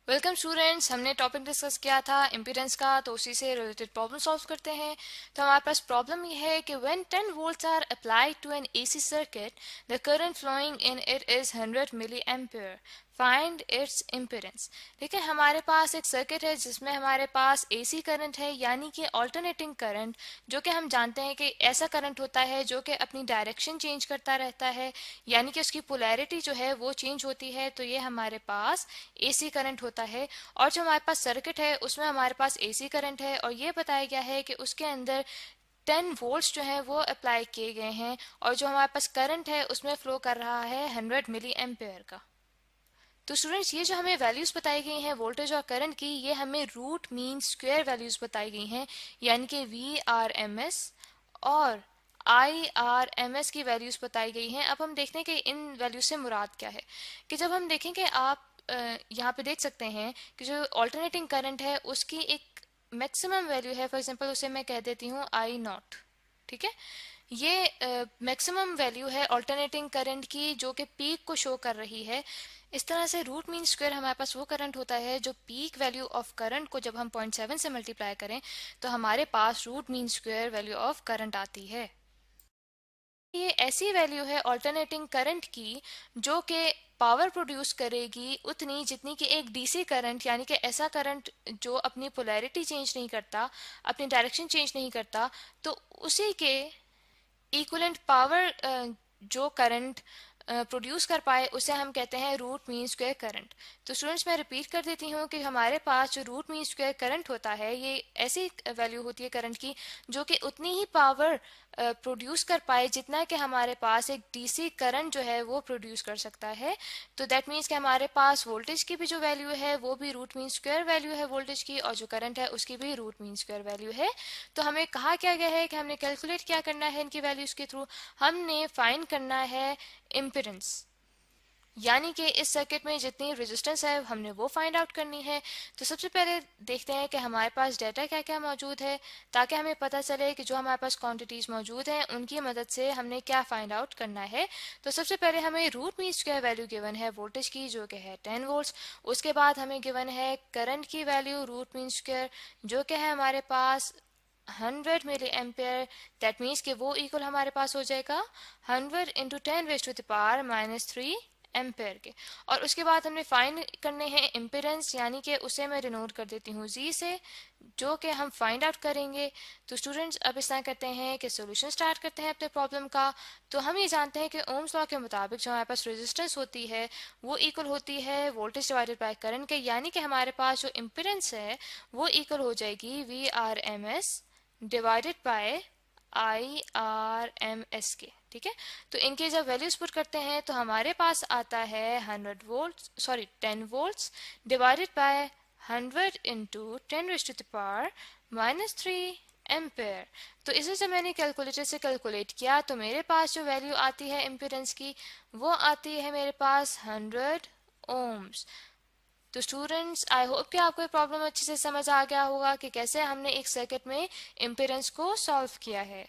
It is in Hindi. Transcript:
Welcome students. हमने टॉपिक डिस्कस किया था इम्पीडेंस का, तो उसी से रिलेटेड प्रॉब्लम सॉल्व करते हैं। तो हमारे पास प्रॉब्लम ये है कि when 10 volts are applied to an AC circuit the current flowing in it is 100 milli ampere, find its impedance. लेकिन हमारे पास एक सर्किट है जिसमें हमारे पास एसी करंट है, यानी कि ऑल्टरनेटिंग करंट, जो कि हम जानते हैं कि ऐसा करंट होता है जो कि अपनी डायरेक्शन चेंज करता रहता है, यानी कि उसकी पोलैरिटी जो है वो चेंज होती है। तो ये हमारे पास एसी करंट होता है। और जो हमारे पास सर्किट है उसमें हमारे पास एसी करंट है, और ये बताया गया है कि उसके अंदर 10 वोल्ट्स जो हैं वो अप्लाई किए गए हैं, और जो हमारे पास करंट है उसमें फ्लो कर रहा है 100 मिली एम्पेयर का। तो स्टूडेंट्स, ये जो हमें वैल्यूज बताई गई हैं वोल्टेज और करंट की, ये हमें रूट मीन स्क्वायर वैल्यूज बताई गई हैं, यानी कि VRMS और IRMS की वैल्यूज बताई गई हैं। अब हम देखते हैं कि इन वैल्यूज से मुराद क्या है। कि जब हम देखें कि आप यहाँ पे देख सकते हैं कि जो ऑल्टरनेटिंग करंट है उसकी एक मैक्सिमम वैल्यू है। फॉर एग्जांपल उसे मैं कह देती हूँ I0। ठीक है, ये मैक्सिमम वैल्यू है ऑल्टरनेटिंग करंट की, जो कि पीक को शो कर रही है। इस तरह से रूट मीन स्क्वायर हमारे पास वो करंट होता है जो पीक वैल्यू ऑफ करंट को जब हम 0.7 से मल्टीप्लाई करें तो हमारे पास root mean square value of current आती है। ये ऐसी वैल्यू है ऑल्टरनेटिंग करंट की जो कि पावर प्रोड्यूस करेगी उतनी जितनी कि एक डीसी करंट, यानी कि ऐसा करंट जो अपनी पोलैरिटी चेंज नहीं करता, अपनी डायरेक्शन चेंज नहीं करता, तो उसी के इक्विवेलेंट पावर जो करंट प्रोड्यूस कर पाए उसे हम कहते हैं रूट मीन स्क्वायर करंट। तो स्टूडेंट्स, मैं रिपीट कर देती हूँ कि हमारे पास जो रूट मीन स्क्वायर करंट होता है ये ऐसी वैल्यू होती है करंट की जो कि उतनी ही पावर प्रोड्यूस कर पाए जितना कि हमारे पास एक डीसी करंट जो है वो प्रोड्यूस कर सकता है। तो दैट मीन्स कि हमारे पास वोल्टेज की भी जो वैल्यू है वो भी रूट मीन स्क्वायर वैल्यू है वोल्टेज की, और जो करंट है उसकी भी रूट मीन स्क्वायर वैल्यू है। तो हमें कहा क्या गया है कि हमने कैलकुलेट क्या करना है इनकी वैल्यूज के थ्रू, हमने फाइंड करना है इम्पीडेंस, यानी कि इस सर्किट में जितनी रेजिस्टेंस है हमने वो फाइंड आउट करनी है। तो सबसे पहले देखते हैं कि हमारे पास डाटा क्या क्या मौजूद है, ताकि हमें पता चले कि जो हमारे पास क्वांटिटीज मौजूद हैं उनकी मदद से हमने क्या फाइंड आउट करना है। तो सबसे पहले हमें root mean square value given है वोल्टेज की, जो कि है 10 वोल्ट्स। उसके बाद हमें गिवन है करंट की वैल्यू रूट मीन स्क्वायर, जो कि है हमारे पास 100 मिली एम्पेयर। दैट मीन्स कि वो इक्वल हमारे पास हो जाएगा 100 इंटू 10⁻³ एम्पेयर के। और उसके बाद हमने फाइंड करने हैं इम्पीडेंस, यानी कि उसे मैं डिनोट कर देती हूँ जी से, जो कि हम फाइंड आउट करेंगे। तो स्टूडेंट्स, अब इस तरह करते हैं कि सोल्यूशन स्टार्ट करते हैं अपने प्रॉब्लम का। तो हम ये जानते हैं कि ओम्स लॉ के मुताबिक जो हमारे पास रेजिस्टेंस होती है वो इक्वल होती है वोल्टेज डिवाइडेड बाय करंट के, यानी कि हमारे पास जो इम्पीडेंस है वो इक्वल हो जाएगी VRMS डिवाइडेड बाय IRMS के। ठीक है, तो इनके जब वैल्यूज पुट करते हैं तो हमारे पास आता है 10 volts divided by 100 into 10⁻³ ampere. तो इसे जब मैंने कैलकुलेटर से कैलकुलेट किया तो मेरे पास जो वैल्यू आती है इम्पीडेंस की वो आती है मेरे पास 100 ओम्स। तो स्टूडेंट्स, आई होप कि आपको ये प्रॉब्लम अच्छे से समझ आ गया होगा कि कैसे हमने एक सर्किट में इम्पीडेंस को सॉल्व किया है।